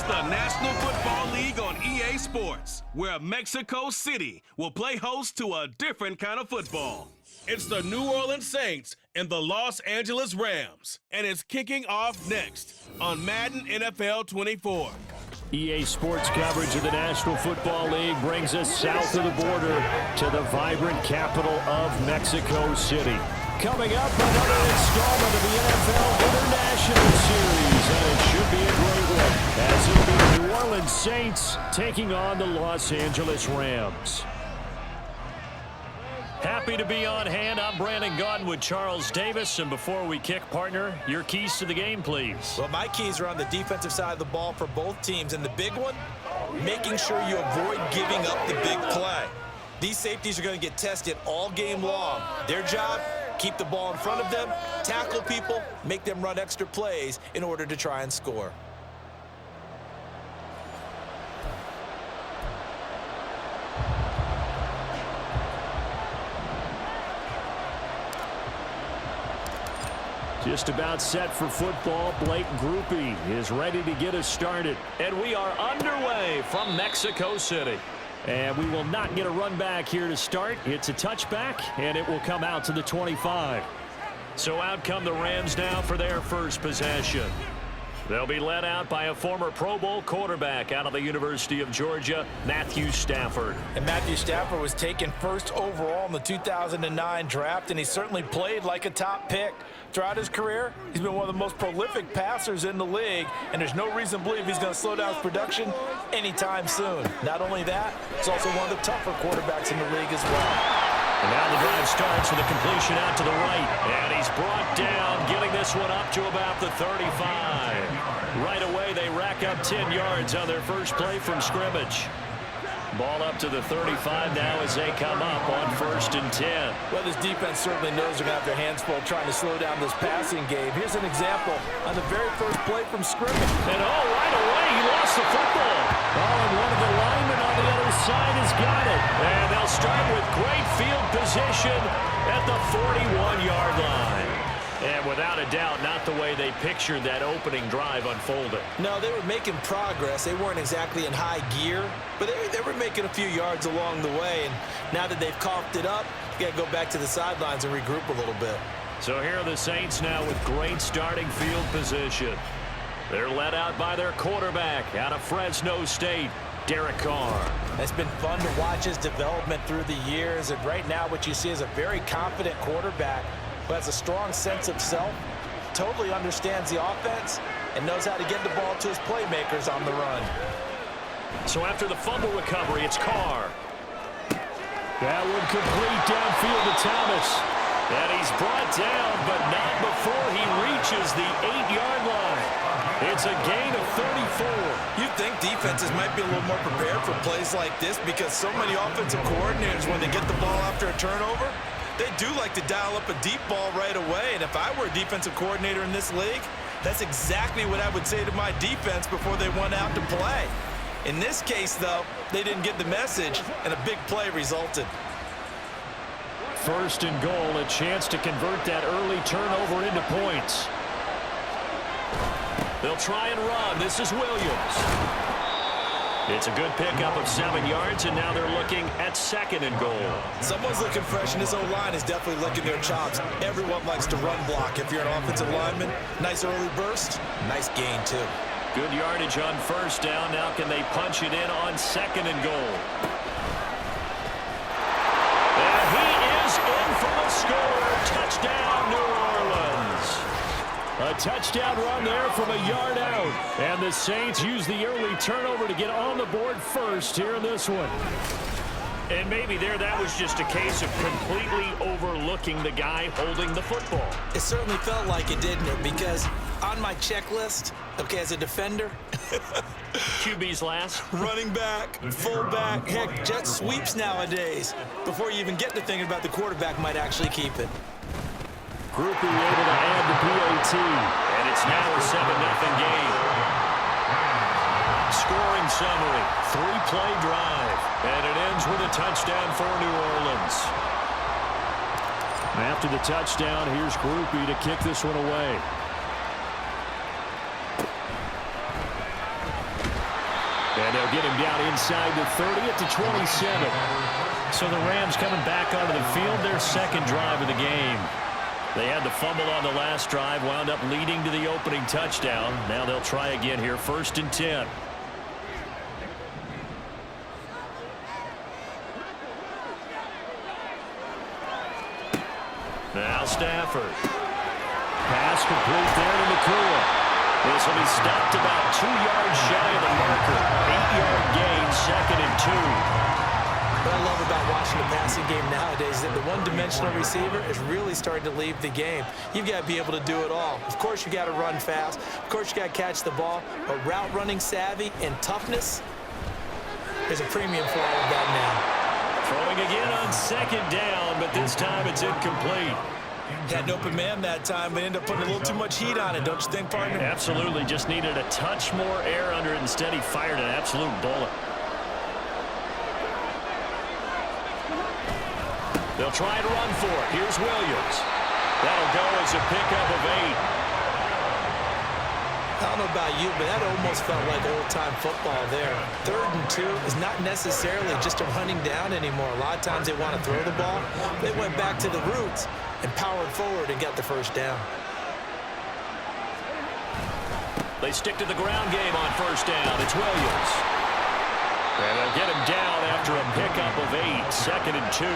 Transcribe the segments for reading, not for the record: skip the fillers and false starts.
the National Football League on EA Sports, where Mexico City will play host to a different kind of football. It's the New Orleans Saints and the Los Angeles Rams, and it's kicking off next on Madden NFL 24. EA Sports coverage of the National Football League brings us south of the border to the vibrant capital of Mexico City. Coming up, another installment of the NFL International Series, and it should be a great one, as it'll be the New Orleans Saints taking on the Los Angeles Rams. Happy to be on hand. I'm Brandon Gaudin with Charles Davis. And before we kick, partner, your keys to the game, please. Well, my keys are on the defensive side of the ball for both teams. And the big one, making sure you avoid giving up the big play. These safeties are going to get tested all game long. Their job, keep the ball in front of them, tackle people, make them run extra plays in order to try and score. Just about set for football. Blake Groupie is ready to get us started. And we are underway from Mexico City. And we will not get a run back here to start. It's a touchback, and it will come out to the 25. So out come the Rams now for their first possession. They'll be led out by a former Pro Bowl quarterback out of the University of Georgia, Matthew Stafford. And Matthew Stafford was taken first overall in the 2009 draft, and he certainly played like a top pick. Throughout his career, he's been one of the most prolific passers in the league, and there's no reason to believe he's going to slow down his production anytime soon. Not only that, he's also one of the tougher quarterbacks in the league as well. And now the drive starts with a completion out to the right. And he's brought down, getting this one up to about the 35. Right away, they rack up 10 yards on their first play from scrimmage. Ball up to the 35 now as they come up on 1st and 10. Well, this defense certainly knows they're going to have their hands full trying to slow down this passing game. Here's an example on the very first play from scrimmage. And right away, he lost the football. And one of the linemen on the other side has got it. And they'll start with great field position at the 41-yard line. And without a doubt, not the way they pictured that opening drive unfolding. No, they were making progress. They weren't exactly in high gear, but they were making a few yards along the way. And now that they've coughed it up, you got to go back to the sidelines and regroup a little bit. So here are the Saints now with great starting field position. They're led out by their quarterback out of Fresno State, Derek Carr. It's been fun to watch his development through the years. And right now what you see is a very confident quarterback who has a strong sense of self, totally understands the offense, and knows how to get the ball to his playmakers on the run. So after the fumble recovery, it's Carr. That one complete downfield to Thomas. And he's brought down, but not before he reaches the 8-yard line. It's a gain of 34. You'd think defenses might be a little more prepared for plays like this because so many offensive coordinators, when they get the ball after a turnover, they do like to dial up a deep ball right away. And if I were a defensive coordinator in this league, that's exactly what I would say to my defense before they went out to play. In this case, though, they didn't get the message, and a big play resulted. 1st and goal, a chance to convert that early turnover into points. They'll try and run. This is Williams. It's a good pickup of 7 yards, and now they're looking at 2nd and goal. Someone's looking fresh, and this O-line is definitely licking their chops. Everyone likes to run block. If you're an offensive lineman, nice early burst, nice gain, too. Good yardage on 1st down. Now can they punch it in on 2nd and goal? And he is in for the score. Touchdown, New Orleans. A touchdown run there from a yard out. And the Saints use the early turnover to get on the board first here in this one. And maybe that was just a case of completely overlooking the guy holding the football. It certainly felt like it, didn't it? Because on my checklist, okay, as a defender, QB's last. Running back, fullback, heck, jet sweeps nowadays. Before you even get to thinking about the quarterback might actually keep it. Groupie able to add the PAT. And it's now a 7-0 game. Scoring summary, 3-play drive. And it ends with a touchdown for New Orleans. After the touchdown, here's Groupie to kick this one away. inside the 30 at the 27. So the Rams coming back onto the field, their second drive of the game. They had the fumble on the last drive, wound up leading to the opening touchdown. Now they'll try again here, 1st and 10. Now Stafford. Pass complete there to Nakua. This will be stopped about 2 yards shy of the marker. 8-yard gain, 2nd and 2. What I love about watching the passing game nowadays is that the one-dimensional receiver is really starting to leave the game. You've got to be able to do it all. Of course, you got to run fast. Of course, you got to catch the ball. But route running savvy and toughness is a premium for all of that now. Throwing again on 2nd down, but this time it's incomplete. Had an open man that time, but ended up putting a little too much heat on it, don't you think, partner? Absolutely. Just needed a touch more air under it. Instead, he fired an absolute bullet. They'll try and run for it. Here's Williams. That'll go as a pickup of 8. I don't know about you, but that almost felt like old-time football there. 3rd and 2 is not necessarily just a running down anymore. A lot of times they want to throw the ball. They went back to the roots and powered forward and got the 1st down. They stick to the ground game on 1st down. It's Williams. And they'll get him down after a pickup of 8. 2nd and 2.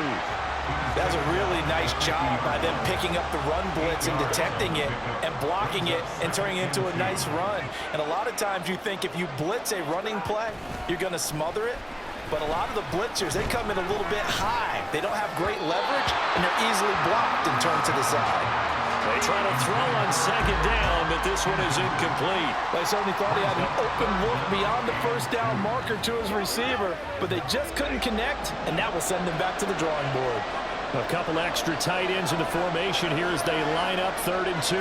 That was a really nice job by them picking up the run blitz and detecting it and blocking it and turning it into a nice run. And a lot of times you think if you blitz a running play, you're going to smother it. But a lot of the blitzers, they come in a little bit high. They don't have great leverage, and they're easily blocked and turned to the side. They try to throw on 2nd down, but this one is incomplete. They certainly thought he had an open look beyond the 1st down marker to his receiver, but they just couldn't connect, and that will send them back to the drawing board. A couple extra tight ends in the formation here as they line up 3rd and 2.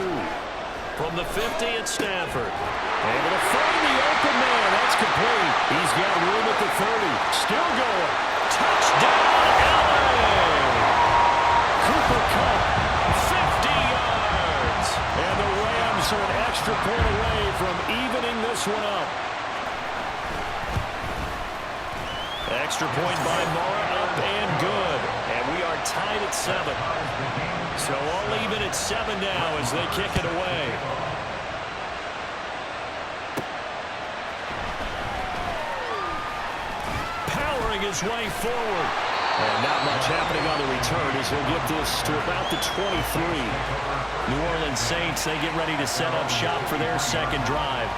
From the 50, it's Stafford. Able to find the open man. That's complete. He's got room at the 30. Still going. Touchdown, LA! Cooper Kupp, 50 yards. And the Rams are an extra point away from evening this one up. Extra point by Mara, up and good. And we are tied at 7. So all even at 7 now as they kick it away. Powering his way forward. And not much happening on the return as he'll get this to about the 23. New Orleans Saints, they get ready to set up shop for their 2nd drive.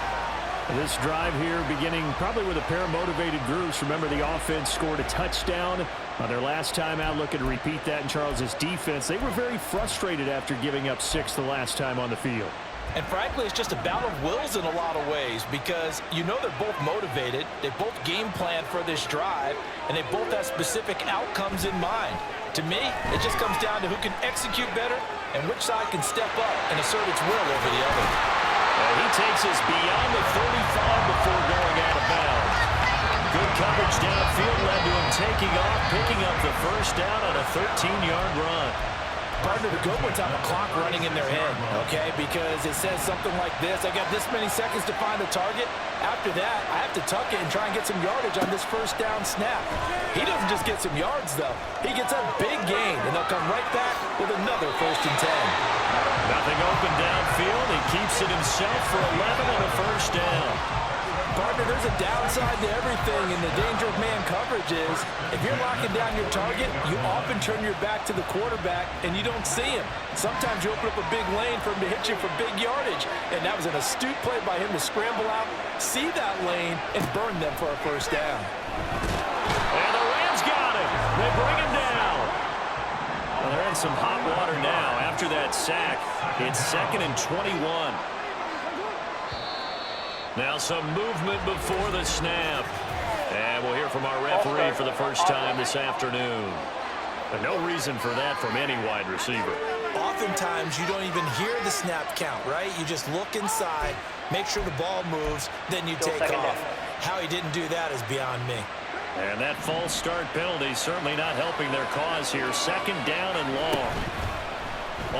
This drive here beginning probably with a pair of motivated groups. Remember, the offense scored a touchdown on their last time out. Looking to repeat that in Charles's defense. They were very frustrated after giving up 6 the last time on the field. And frankly, it's just a battle of wills in a lot of ways because you know they're both motivated. They both game plan for this drive, and they both have specific outcomes in mind. To me, it just comes down to who can execute better and which side can step up and assert its will over the other. And he takes us beyond the 35 before going out of bounds. Good coverage downfield led to him taking off, picking up the 1st down on a 13-yard run. Partner, the good ones have a clock running in their head, okay? Because it says something like this. I got this many seconds to find a target. After that, I have to tuck it and try and get some yardage on this 1st down snap. He doesn't just get some yards, though. He gets a big gain, and they'll come right back with another 1st and 10. Nothing open downfield. He keeps it himself for 11 and a 1st down. Partner, there's a downside to everything, and the danger of man coverage is if you're locking down your target, you often turn your back to the quarterback, and you don't see him. Sometimes you open up a big lane for him to hit you for big yardage, and that was an astute play by him to scramble out, see that lane, and burn them for a 1st down. And the Rams got him. They bring him down. Well, they're in some hot water now. After that sack, it's 2nd and 21. Now some movement before the snap. And we'll hear from our referee for the first time this afternoon. But no reason for that from any wide receiver. Oftentimes, you don't even hear the snap count, right? You just look inside, make sure the ball moves, then you take off. How he didn't do that is beyond me. And that false start penalty certainly not helping their cause here. 2nd down and long.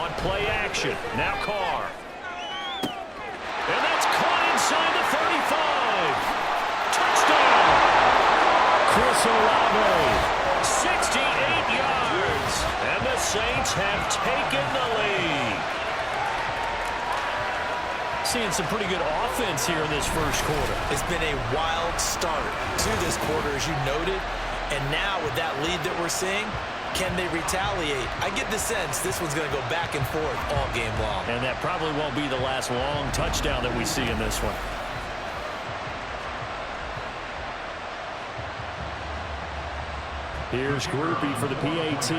On play action. Now Carr. And that's caught inside the 35. Touchdown. Chris Olave. 68 yards. And the Saints have taken the lead. Seeing some pretty good offense here in this first quarter. It's been a wild start to this quarter, as you noted. And now with that lead that we're seeing, can they retaliate? I get the sense this one's going to go back and forth all game long. And that probably won't be the last long touchdown that we see in this one. Here's Groupie for the PAT.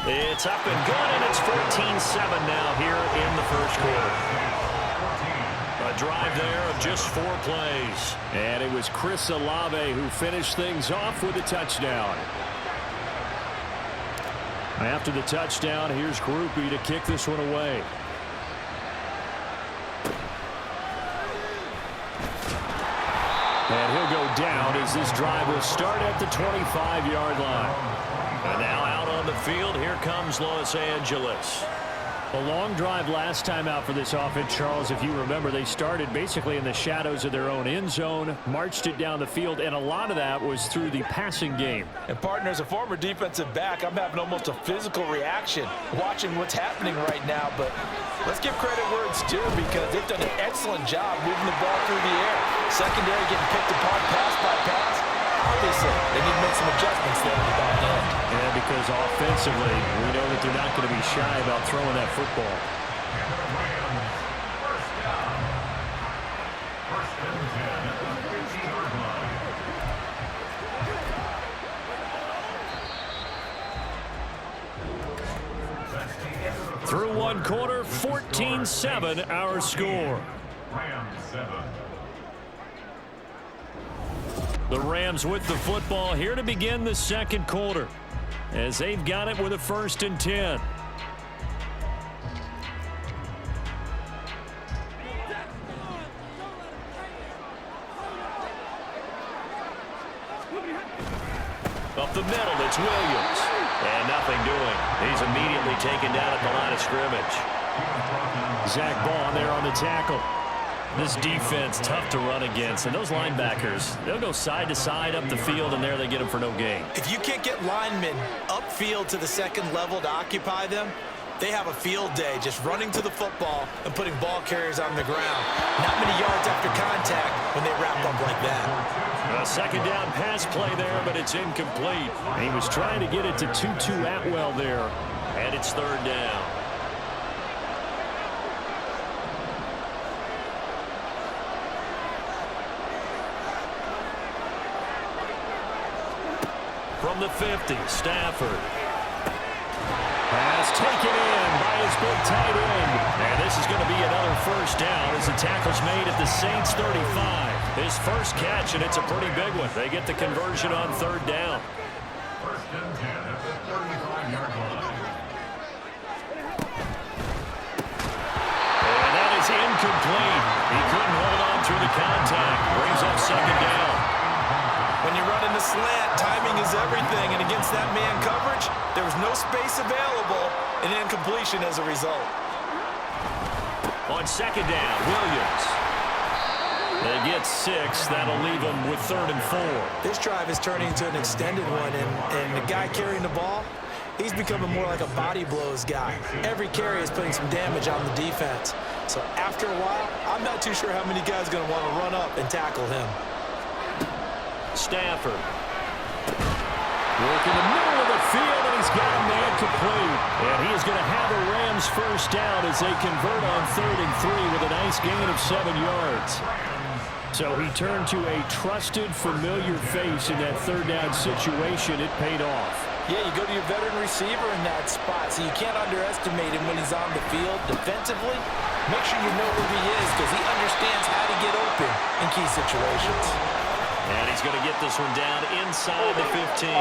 It's up and good, and it's 14-7 now here in the first quarter. A drive there of just 4 plays. And it was Chris Olave who finished things off with a touchdown. After the touchdown, here's Groupie to kick this one away. And he'll go down as this drive will start at the 25-yard line. And now out on the field, here comes Los Angeles. A long drive last time out for this offense, Charles. If you remember, they started basically in the shadows of their own end zone, marched it down the field, and a lot of that was through the passing game. And partner, as a former defensive back, I'm having almost a physical reaction watching what's happening right now. But let's give credit where it's due, because they've done an excellent job moving the ball through the air. Secondary getting picked apart pass by pass. Obviously, they need to make some adjustments there in the back end. Yeah, because offensively, we know that they're not going to be shy about throwing that football. Through one quarter, 14-7 our score. The Rams with the football here to begin the second quarter, as they've got it with a 1st and 10. Up the middle, it's Williams. And nothing doing. He's immediately taken down at the line of scrimmage. Zach Ball there on the tackle. This defense, tough to run against. And those linebackers, they'll go side to side up the field, and there they get them for no gain. If you can't get linemen upfield to the second level to occupy them, they have a field day just running to the football and putting ball carriers on the ground. Not many yards after contact when they wrap up like that. A second down pass play there, but it's incomplete. He was trying to get it to Tutu Atwell there, and it's 3rd down. From the 50, Stafford. Pass taken in by his big tight end. And this is going to be another 1st down as the tackle's made at the Saints 35. His first catch, and it's a pretty big one. They get the conversion on 3rd down. 1st and 10 at the 35-yard line. And that is incomplete. He couldn't hold on through the contact. Brings up 2nd down. When you run in the slant, timing is everything, and against that man coverage, there was no space available, and incompletion as a result. On 2nd down, Williams. They get 6. That'll leave them with 3rd and 4. This drive is turning into an extended one, and the guy carrying the ball, he's becoming more like a body blows guy. Every carry is putting some damage on the defense. So after a while, I'm not too sure how many guys are going to want to run up and tackle him. Stafford. Work in the middle of the field, and he's got a man complete. And he is going to have a Rams 1st down as they convert on 3rd and 3 with a nice gain of 7 yards. So he turned to a trusted, familiar face in that 3rd down situation. It paid off. Yeah, you go to your veteran receiver in that spot, so you can't underestimate him when he's on the field defensively. Make sure you know where he is, because he understands how to get open in key situations. And he's going to get this one down inside the 15.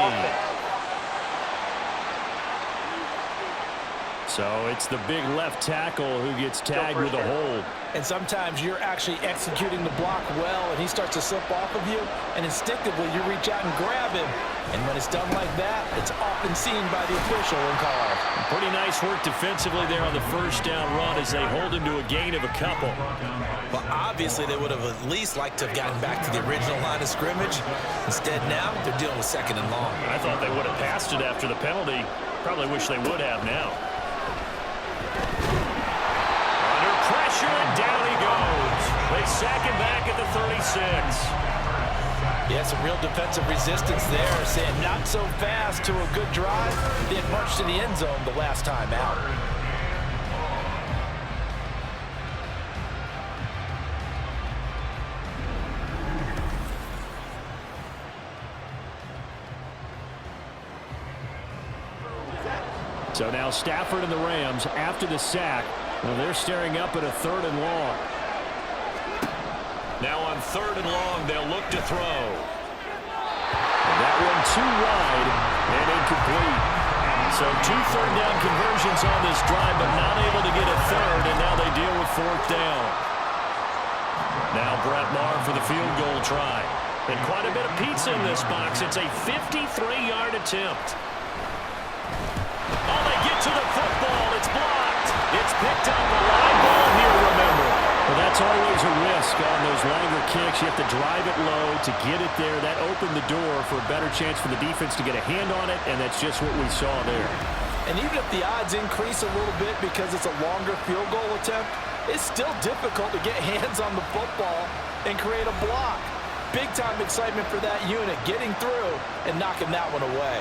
So it's the big left tackle who gets tagged with a hold. And sometimes you're actually executing the block well, and he starts to slip off of you, and instinctively you reach out and grab him. And when it's done like that, it's often seen by the official and called. Pretty nice work defensively there on the first down run as they hold him to a gain of a couple. Well, obviously they would have at least liked to have gotten back to the original line of scrimmage. Instead now, they're dealing with second and long. I thought they would have passed it after the penalty. Probably wish they would have now. Under pressure, and down he goes. They sack him back at the 36. Yeah, some real defensive resistance there, saying not so fast to a good drive. They had marched to the end zone the last time out. So now Stafford and the Rams, after the sack, well, they're staring up at a 3rd and long. Now on 3rd and long, they'll look to throw. That one too wide and incomplete. So 2 third-down conversions on this drive, but not able to get a third, and now they deal with 4th down. Now Brett Maher for the field goal try. And quite a bit of pizza in this box. It's a 53-yard attempt. Oh, they get to the football. It's blocked. It's picked up. A line ball here, remember. Well, that's always a risk on those longer kicks. You have to drive it low to get it there. That opened the door for a better chance for the defense to get a hand on it, and that's just what we saw there. And even if the odds increase a little bit because it's a longer field goal attempt, it's still difficult to get hands on the football and create a block. Big-time excitement for that unit, getting through and knocking that one away.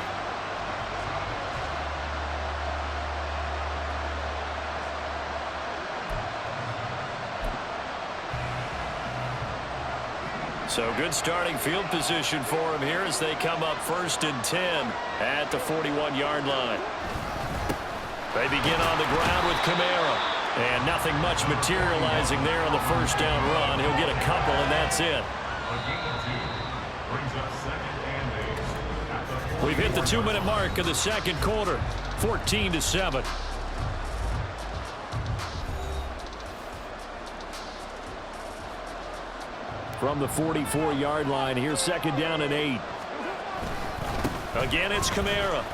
So good starting field position for him here as they come up 1st and 10 at the 41-yard line. They begin on the ground with Kamara. And nothing much materializing there on the first down run. He'll get a couple, and that's it. We've hit the 2-minute mark of the second quarter, 14-7. From the 44-yard line, here's 2nd down and 8. Again, it's Kamara.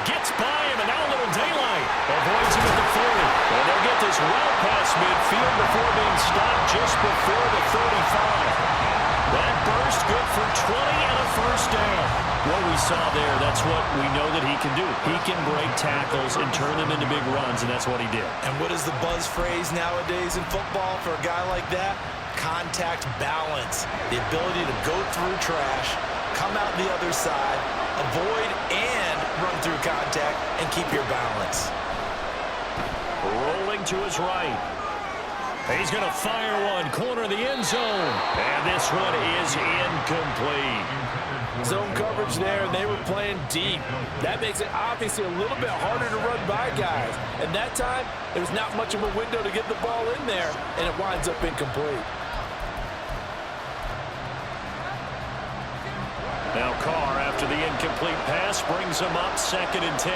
Gets by him, and now a little daylight. Avoids him at the 40. And they'll get this well past midfield before being stopped just before the 35. That burst good for 20 and a first down. What we saw there, that's what we know that he can do. He can break tackles and turn them into big runs, and that's what he did. And what is the buzz phrase nowadays in football for a guy like that? Contact balance. The ability to go through trash, come out the other side, avoid and run through contact, and keep your balance. Rolling to his right. He's going to fire one, corner of the end zone. And this one is incomplete. Zone coverage there, and they were playing deep. That makes it obviously a little bit harder to run by guys. And that time, there was not much of a window to get the ball in there, and it winds up incomplete. Now Carr, after the incomplete pass, brings him up 2nd and 10.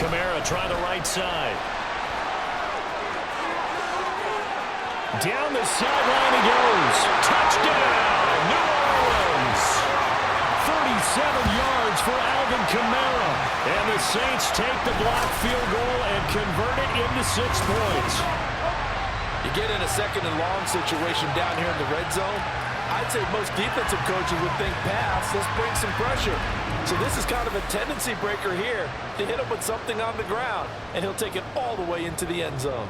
Kamara trying the right side. Down the sideline he goes. Touchdown, New Orleans. 37 yards for Alvin Kamara. And the Saints take the blocked field goal and convert it into 6 points. You get in a 2nd and long situation down here in the red zone, I'd say most defensive coaches would think pass, let's bring some pressure. So this is kind of a tendency breaker here to hit him with something on the ground, and he'll take it all the way into the end zone.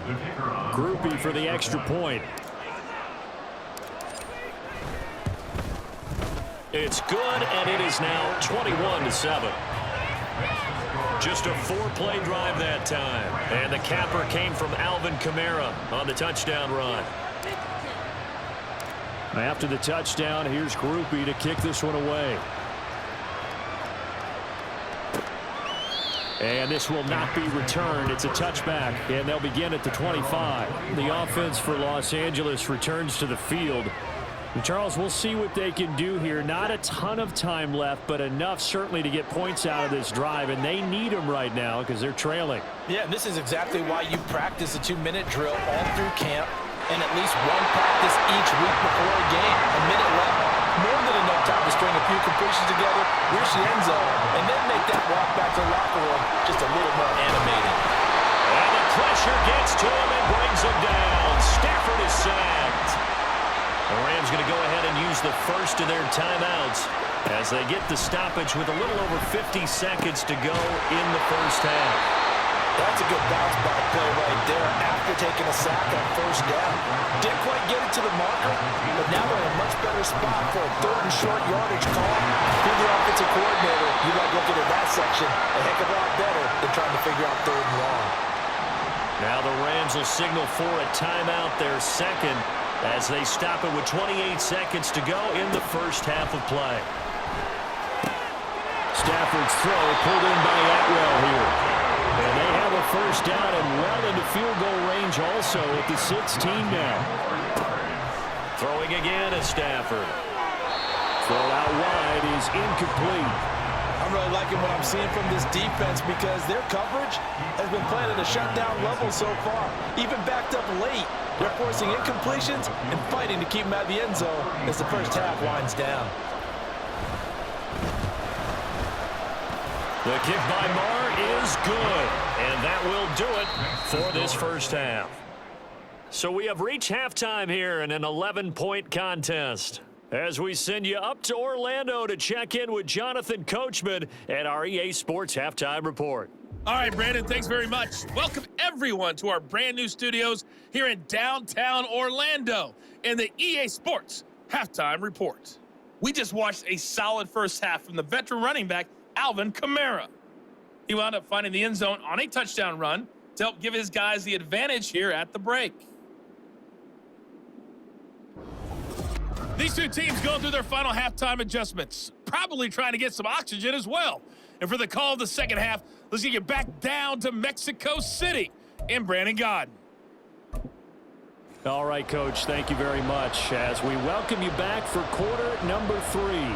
Groupie for the extra point. It's good, and it is now 21-7. Just a 4-play drive that time. And the capper came from Alvin Kamara on the touchdown run. After the touchdown, here's Groupie to kick this one away. And this will not be returned. It's a touchback, and they'll begin at the 25. The offense for Los Angeles returns to the field. Charles, we'll see what they can do here. Not a ton of time left, but enough certainly to get points out of this drive, and they need them right now because they're trailing. Yeah, and this is exactly why you practice a 2-minute drill all through camp and at least one practice each week before a game. A minute left, more than enough time to string a few completions together, reach the end zone, and then make that walk back to the locker room just a little more animated. And the pressure gets to him and brings him down. Stafford is sacked. The Rams going to go ahead and use the first of their timeouts as they get the stoppage with a little over 50 seconds to go in the first half. That's a good bounce-back play right there after taking a sack on first down. Didn't quite get it to the marker, but now they're in a much better spot for a 3rd and short yardage call. Through the offensive coordinator, you like looking at that section a heck of a lot better than trying to figure out 3rd and long. Now the Rams will signal for a timeout, their second, as they stop it with 28 seconds to go in the first half of play. Stafford's throw pulled in by Atwell here. And they have a first down and well into field goal range also at the 16 now. Throwing again is Stafford. Throw out wide is incomplete. I'm really liking what I'm seeing from this defense because their coverage has been playing at a shutdown level so far. Even backed up late, they're forcing incompletions and fighting to keep them out of the end zone as the first half winds down. The kick by Marr is good, and that will do it for this first half. So we have reached halftime here in an 11-point contest. As we send you up to Orlando to check in with Jonathan Coachman at our EA Sports Halftime Report. All right, Brandon, thanks very much. Welcome, everyone, to our brand-new studios here in downtown Orlando in the EA Sports Halftime Report. We just watched a solid first half from the veteran running back, Alvin Kamara. He wound up finding the end zone on a touchdown run to help give his guys the advantage here at the break. These two teams going through their final halftime adjustments, probably trying to get some oxygen as well. And for the call of the second half, let's get you back down to Mexico City in Brandon Gaudin. All right, Coach, thank you very much as we welcome you back for quarter number 3.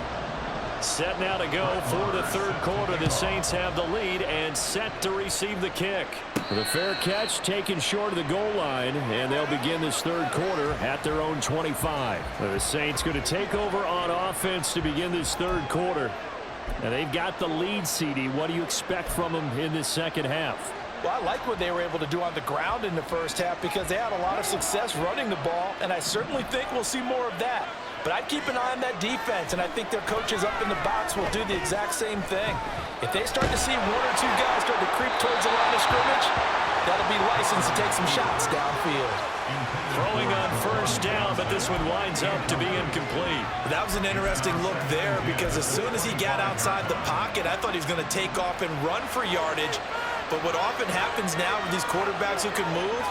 Set now to go for the third quarter. The Saints have the lead and set to receive the kick. The fair catch taken short of the goal line, and they'll begin this third quarter at their own 25. The Saints going to take over on offense to begin this third quarter. And they've got the lead, CD. What do you expect from them in this second half? Well, I like what they were able to do on the ground in the first half because they had a lot of success running the ball, and I certainly think we'll see more of that. But I'd keep an eye on that defense, and I think their coaches up in the box will do the exact same thing. If they start to see 1 or 2 guys start to creep towards the line of scrimmage, that'll be licensed to take some shots downfield. Throwing on first down, but this one winds up to be incomplete. That was an interesting look there because as soon as he got outside the pocket, I thought he was going to take off and run for yardage. But what often happens now with these quarterbacks who can move,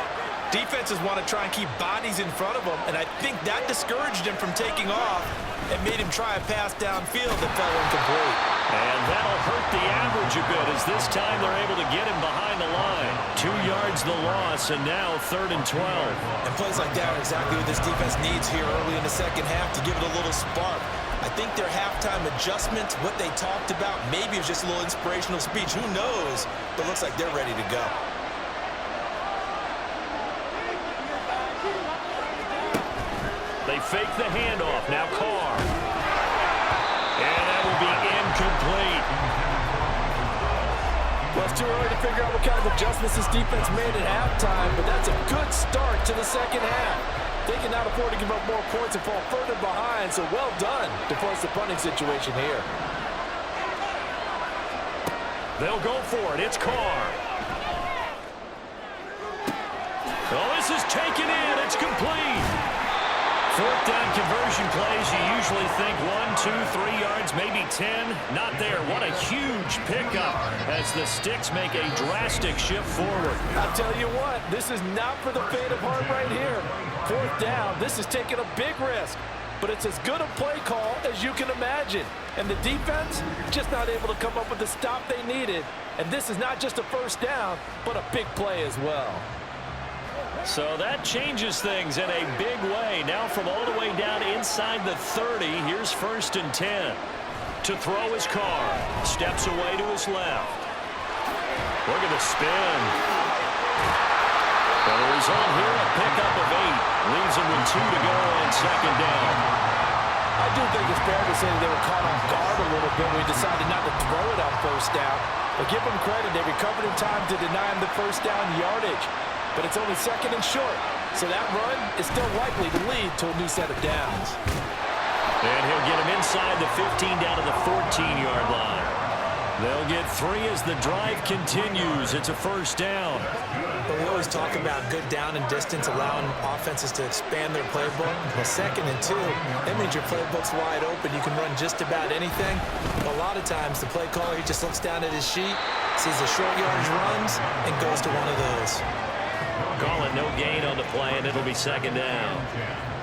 defenses want to try and keep bodies in front of them, and I think that discouraged him from taking off and made him try a pass downfield that fell incomplete. And that'll hurt the average a bit as this time they're able to get him behind the line. 2 yards the loss, and now 3rd and 12. And plays like that are exactly what this defense needs here early in the second half to give it a little spark. I think their halftime adjustments, what they talked about, maybe it was just a little inspirational speech. Who knows? But looks like they're ready to go. They fake the handoff. Now Carr. And that will be incomplete. Well, it's too early to figure out what kind of adjustments this defense made at halftime, but that's a good start to the second half. They can now afford to give up more points and fall further behind, so well done to force the punting situation here. They'll go for it. It's Carr. Oh, this is taken in. It's complete. 4th down conversion plays, you usually think 1, 2, 3 yards, maybe 10. Not there. What a huge pickup as the Sticks make a drastic shift forward. I'll tell you what, this is not for the faint of heart right here. 4th down, this is taking a big risk. But it's as good a play call as you can imagine. And the defense just not able to come up with the stop they needed. And this is not just a first down, but a big play as well. So that changes things in a big way. Now from all the way down inside the 30, here's 1st and 10. To throw his car. Steps away to his left. Look at the spin. The result here, a pickup of 8. Leaves him with 2 to go on 2nd down. I do think it's fair to say that they were caught off guard a little bit when we decided not to throw it on 1st down. But give them credit, they recovered in time to deny him the 1st down yardage. But it's only 2nd and short. So that run is still likely to lead to a new set of downs. And he'll get him inside the 15 down to the 14-yard line. They'll get 3 as the drive continues. It's a 1st down. But we always talk about good down and distance, allowing offenses to expand their playbook. Well, 2nd and 2, that means your playbook's wide open. You can run just about anything. But a lot of times, the play caller, he just looks down at his sheet, sees the short yardage runs, and goes to one of those. Call it no gain on the play, and it'll be 2nd down.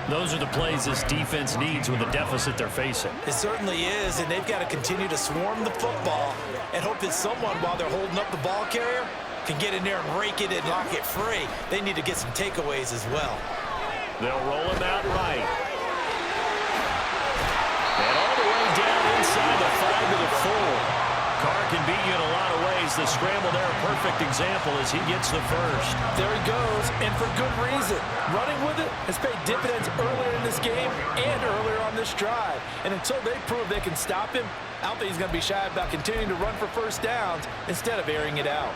Those are the plays this defense needs with the deficit they're facing. It certainly is, and they've got to continue to swarm the football and hope that someone, while they're holding up the ball carrier, can get in there and rake it and knock it free. They need to get some takeaways as well. They'll roll him out right. And all the way down inside the 5 to the 4. Carr can beat you in a lot of ways. The scramble there, a perfect example as he gets the 1st. There he goes, and for good reason. Running with it has paid dividends earlier in this game and earlier on this drive. And until they prove they can stop him, I don't think he's going to be shy about continuing to run for 1st downs instead of airing it out.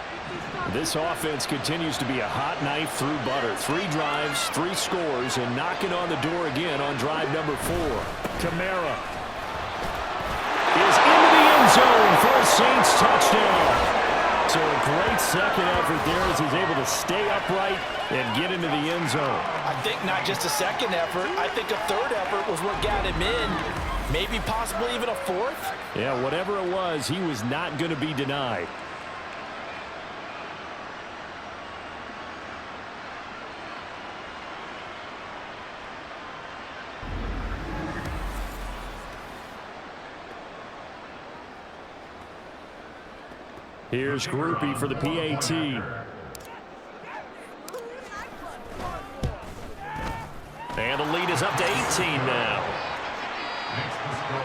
This offense continues to be a hot knife through butter. 3 drives, 3 scores, and knocking on the door again on drive number 4. Kamara is into the end zone for a Saints touchdown. So a great second effort there as he's able to stay upright and get into the end zone. I think not just a second effort. I think a 3rd effort was what got him in. Maybe possibly even a 4th. Yeah, whatever it was, he was not going to be denied. Here's Groupie for the PAT. And the lead is up to 18 now.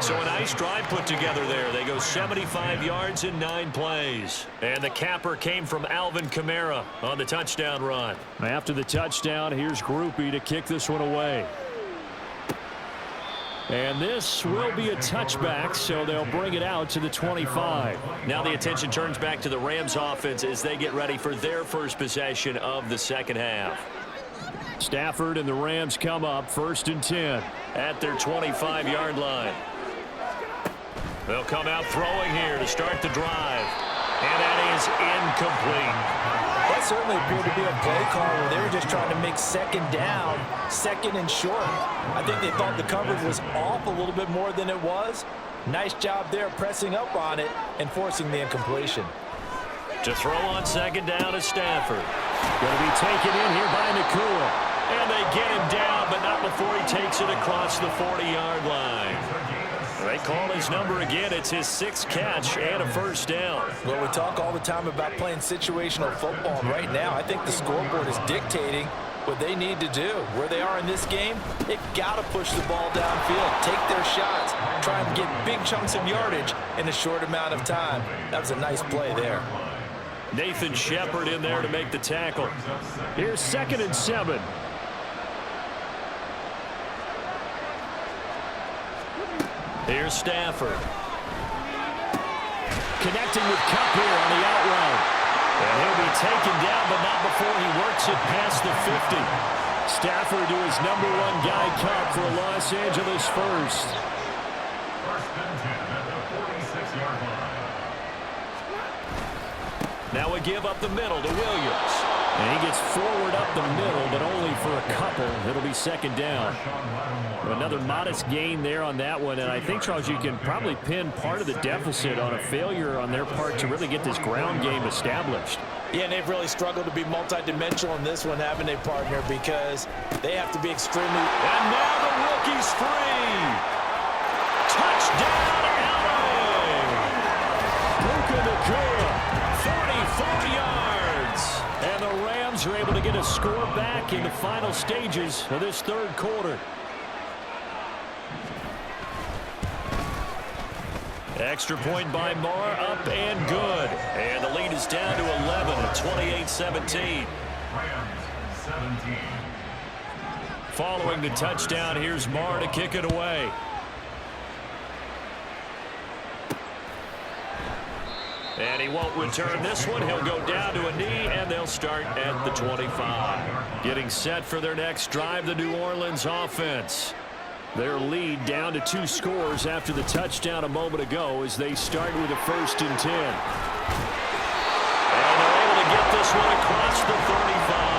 So a nice drive put together there. They go 75 yards in 9 plays. And the capper came from Alvin Kamara on the touchdown run. After the touchdown, here's Groupie to kick this one away. And this will be a touchback, so they'll bring it out to the 25. Now the attention turns back to the Rams offense as they get ready for their first possession of the 2nd half. Stafford and the Rams come up 1st and 10 at their 25-yard line. They'll come out throwing here to start the drive. And that is incomplete. That certainly appeared to be a play call where they were just trying to make 2nd down, 2nd and short. I think they thought the coverage was off a little bit more than it was. Nice job there pressing up on it and forcing the incompletion. To throw on 2nd down is Stafford. Going to be taken in here by Nakua. And they get him down, but not before he takes it across the 40-yard line. They call his number again. It's his 6th catch and a 1st down. Well, we talk all the time about playing situational football. And right now, I think the scoreboard is dictating what they need to do. Where they are in this game, they've got to push the ball downfield, take their shots, try and get big chunks of yardage in a short amount of time. That was a nice play there. Nathan Shepard in there to make the tackle. Here's 2nd and 7. Here's Stafford. Connecting with Kupp here on the out route. And he'll be taken down, but not before he works it past the 50. Stafford to his number 1 guy, Kupp, for Los Angeles first. 1st and 10 at the 46-yard line. Now we give up the middle to Williams. And he gets forward up the middle, but only for a couple. It'll be 2nd down. Another modest gain there on that one. And I think, Charles, you can probably pin part of the deficit on a failure on their part to really get this ground game established. Yeah, and they've really struggled to be multidimensional in this one, haven't they, partner? Because they have to be extremely... And now the rookie's free. Touchdown, LA! Puka Nakua, 44 yards. And the Rams Rams are able to get a score back in the final stages of this third quarter. Extra point by Marr, up and good. And the lead is down to 11 at 28-17. Rams 17. Following the touchdown, here's Marr to kick it away. And he won't return this one. He'll go down to a knee, and they'll start at the 25. Getting set for their next drive, the New Orleans offense. Their lead down to 2 scores after the touchdown a moment ago as they start with a 1st and 10. And they're able to get this one across the 35.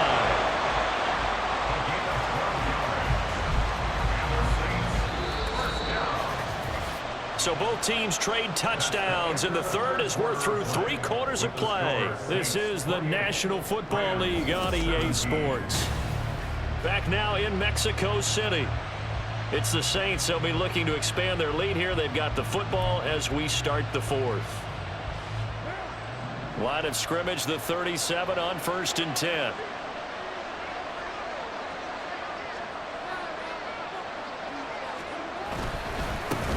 So both teams trade touchdowns, and the third as we're through 3 quarters of play. This is the National Football League on EA Sports. Back now in Mexico City. It's the Saints. They'll be looking to expand their lead here. They've got the football as we start the 4th. Line of scrimmage, the 37 on 1st and 10.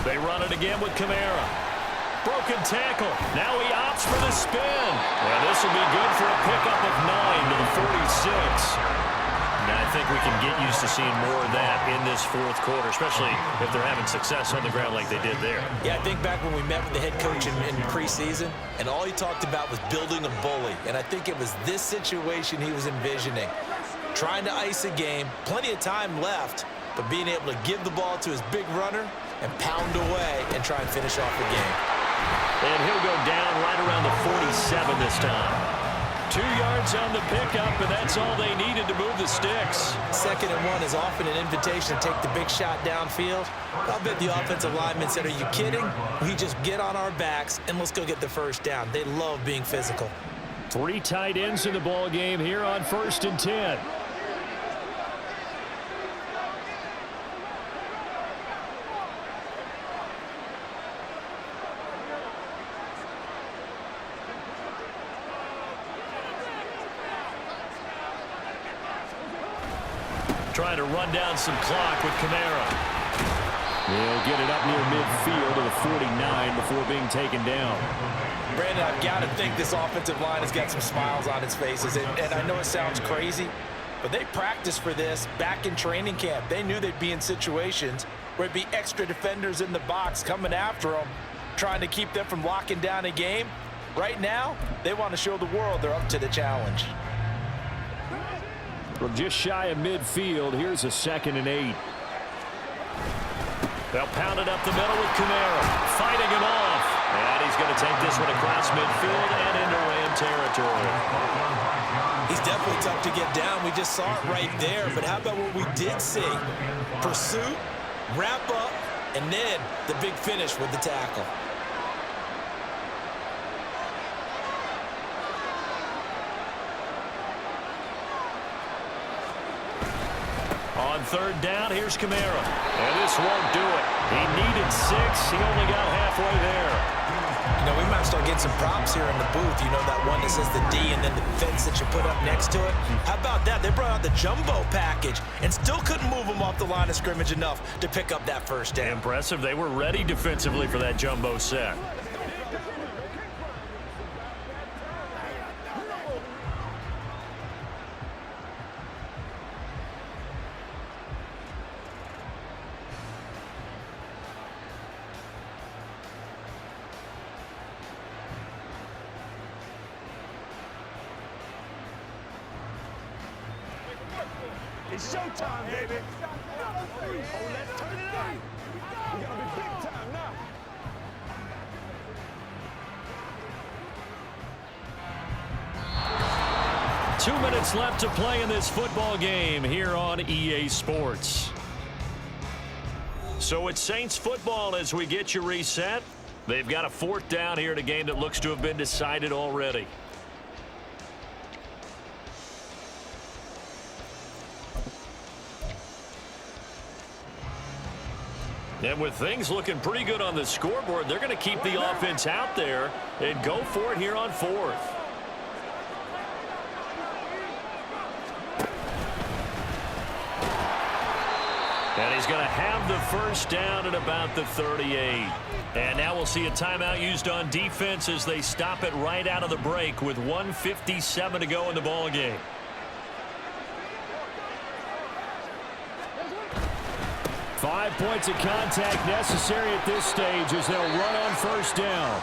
They run it again with Kamara. Broken tackle. Now he opts for the spin. And this will be good for a pickup of 9 to the 46. And I think we can get used to seeing more of that in this 4th quarter, especially if they're having success on the ground like they did there. Yeah, I think back when we met with the head coach in preseason, and all he talked about was building a bully. And I think it was this situation he was envisioning. Trying to ice a game, plenty of time left, but being able to give the ball to his big runner and pound away and try and finish off the game. And he'll go down right around the 47 this time. 2 yards on the pickup, and that's all they needed to move the sticks. 2nd and 1 is often an invitation to take the big shot downfield. I'll bet the offensive lineman said, are you kidding? We just get on our backs, and let's go get the 1st down. They love being physical. 3 tight ends in the ball game here on 1st and 10. Trying to run down some clock with Kamara. He'll get it up near midfield to the 49 before being taken down. Brandon, I've got to think this offensive line has got some smiles on its faces. And I know it sounds crazy, but they practiced for this back in training camp. They knew they'd be in situations where it'd be extra defenders in the box coming after them, trying to keep them from locking down a game. Right now, they want to show the world they're up to the challenge. From just shy of midfield, here's a 2nd and 8. They'll pound it up the middle with Kamara, fighting it off. And he's going to take this one across midfield and into Ram territory. He's definitely tough to get down. We just saw it right there. But how about what we did see? Pursuit, wrap up, and then the big finish with the tackle. On 3rd down, here's Kamara. And this won't do it. He needed 6. He only got halfway there. You know, we might start getting some props here in the booth. You know, that one that says the D and then the fence that you put up next to it. How about that? They brought out the jumbo package and still couldn't move them off the line of scrimmage enough to pick up that 1st down. Impressive. They were ready defensively for that jumbo set. It's showtime, baby. Oh, let's turn it on. We gotta be big time now. Two minutes left to play in this football game here on EA Sports. So it's Saints football as we get you reset. They've got a 4th down here in a game that looks to have been decided already. And with things looking pretty good on the scoreboard, they're going to keep the offense out there and go for it here on 4th. And he's going to have the first down at about the 38. And now we'll see a timeout used on defense as they stop it right out of the break with 1:57 to go in the ball game. Five points of contact necessary at this stage as they'll run on first down.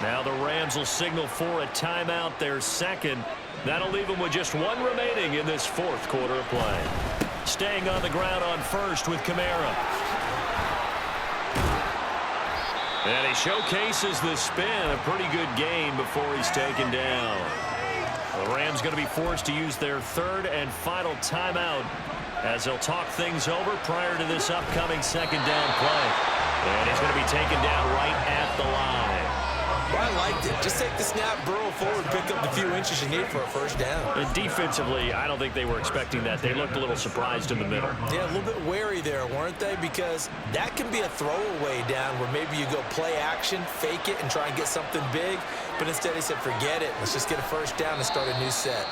Now the Rams will signal for a timeout, their second. That'll leave them with just one remaining in this fourth quarter of play. Staying on the ground on first with Kamara. And he showcases the spin. A pretty good gain before he's taken down. The Rams going to be forced to use their third and final timeout as they'll talk things over prior to this upcoming second down play. And he's going to be taken down right at the line. Well, I liked it. Just take the snap, burrow forward, pick up the few inches you need for a first down. And defensively, I don't think they were expecting that. They looked a little surprised in the middle. Yeah, a little bit wary there, weren't they? Because that can be a throwaway down where maybe you go play action, fake it, and try and get something big. But instead he said, forget it. Let's just get a first down and start a new set.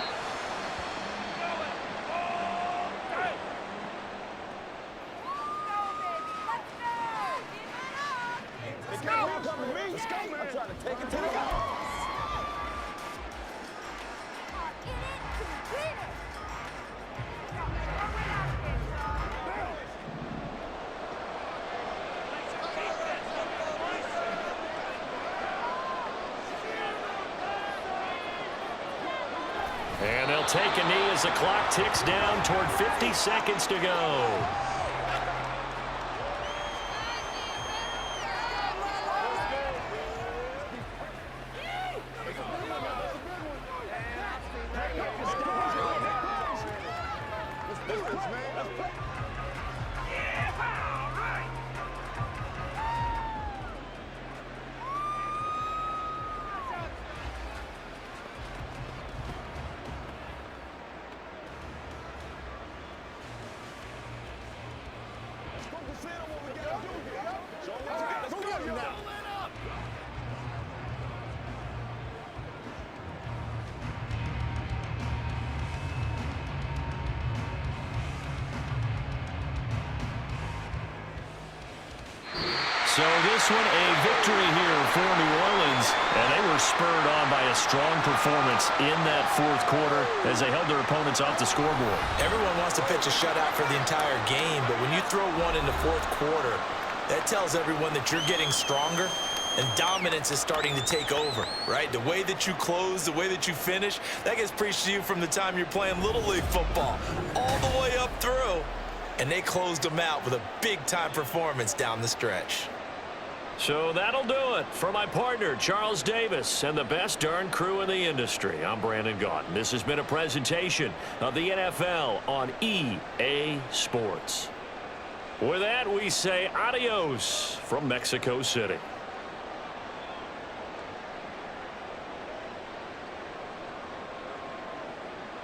Let's go, man. I'm trying to take it to the house. And they'll take a knee as the clock ticks down toward 50 seconds to go. So this one a victory here for New Orleans, and they were spurred on by a strong performance in that fourth quarter as they held their opponents off the scoreboard. Everyone wants to pitch a shutout for the entire game, but when you throw one in the fourth quarter, that tells everyone that you're getting stronger and dominance is starting to take over, right? The way that you close, the way that you finish, that gets preached to you from the time you're playing Little League football all the way up through, and they closed them out with a big-time performance down the stretch. So that'll do it for my partner, Charles Davis, and the best darn crew in the industry. I'm Brandon Gaudin. This has been a presentation of the NFL on EA Sports. With that, we say adios from Mexico City.